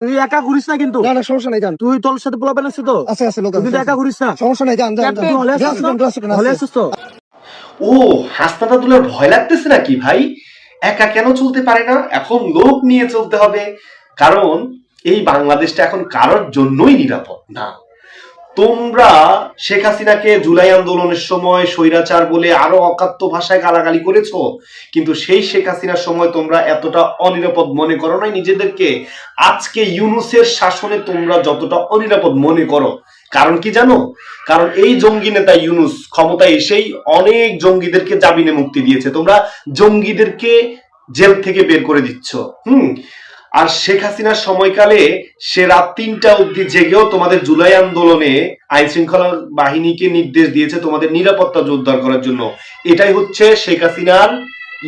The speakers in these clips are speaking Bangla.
তুই একা ঘুরিস না কিন্তু। না না সমস্যা নাই, যান। তুই তোর সাথে পোলাপেন আছে তো? আছে আছে লোক আছে, তুই একা ঘুরিস না, সমস্যা নাই, যান যান। তুই হলে আসিস না? হলে আসিস তো? ও, হাসনাত আব্দুল্লাহর ভয় লাগতেছে নাকি ভাই? একা কেন চলতে পারে না? এখন লোক নিয়ে চলতে হবে, কারণ এই বাংলাদেশটা এখন কারোর জন্যই নিরাপদ না। তোমরা শেখ হাসিনাকে জুলাই আন্দোলনের সময় স্বৈরাচার বলে আরো অকাত্য ভাষায় গালাগালি করেছো, কিন্তু সেই শেখ হাসিনার সময় তোমরা এতটা অনিরাপদ মনে করো নাই নিজেদেরকে। আজকে ইউনূসের শাসনে তোমরা যতটা অনিরাপদ মনে করো, কারণ কি জানো? কারণ এই জঙ্গি নেতা ইউনূস ক্ষমতায় এসেই অনেক জঙ্গিদেরকে জামিনে মুক্তি দিয়েছে, তোমরা জঙ্গিদেরকে জেল থেকে বের করে দিচ্ছ। আর শেখ হাসিনার সময়কালে সে রাত ৩টা অবধি জেগেও তোমাদের জুলাই আন্দোলনে আইন শৃঙ্খলা বাহিনীকে নির্দেশ দিয়েছে তোমাদের নিরাপত্তা জোরদার করার জন্য। এটাই হচ্ছে শেখ হাসিনার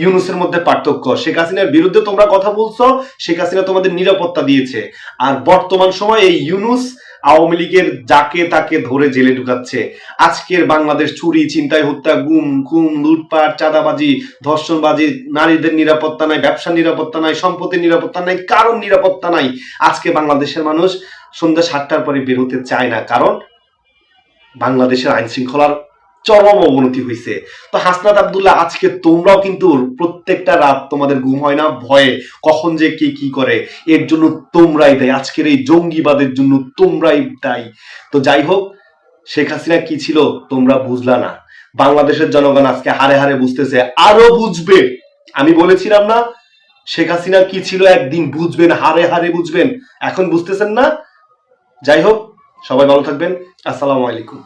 ইউনূসের মধ্যে পার্থক্য। শেখ হাসিনার বিরুদ্ধে তোমরা কথা বলছো, শেখ হাসিনা তোমাদের নিরাপত্তা দিয়েছে। আর বর্তমান সময় এই ইউনূস আওয়ামী লীগের যাকে তাকে ধরে জেলে ঢুকাচ্ছে। আজকের বাংলাদেশ চুরি, ছিনতাই, হত্যা, গুম খুন, লুটপাট, চাঁদাবাজি, ধর্ষণবাজি, নারীদের নিরাপত্তা নাই, ব্যবসার নিরাপত্তা নাই, সম্পত্তির নিরাপত্তা নাই, কারণ নিরাপত্তা নাই। আজকে বাংলাদেশের মানুষ সন্ধ্যা 7টার পরে বের হতে চায় না, কারণ বাংলাদেশের আইন শৃঙ্খলার চরম অবনতি হয়েছে। তো হাসনাত আব্দুল্লাহ, আজকে তোমরাও কিন্তু প্রত্যেকটা রাত তোমাদের ঘুম হয় না ভয়ে, কখন যে কে কি করে, এর জন্য তোমরাই দায়ী। আজকের এই জঙ্গিবাদের জন্য তোমরাই দায়ী। তো যাই হোক, শেখ হাসিনা কি ছিল তোমরা বুঝলা না, বাংলাদেশের জনগণ আজকে হারে হারে বুঝতেছে, আরো বুঝবে। আমি বলেছিলাম না শেখ হাসিনা কি ছিল, একদিন বুঝবেন, হারে হারে বুঝবেন। এখন বুঝতেছেন না? যাই হোক, সবাই ভালো থাকবেন। আসসালামু আলাইকুম।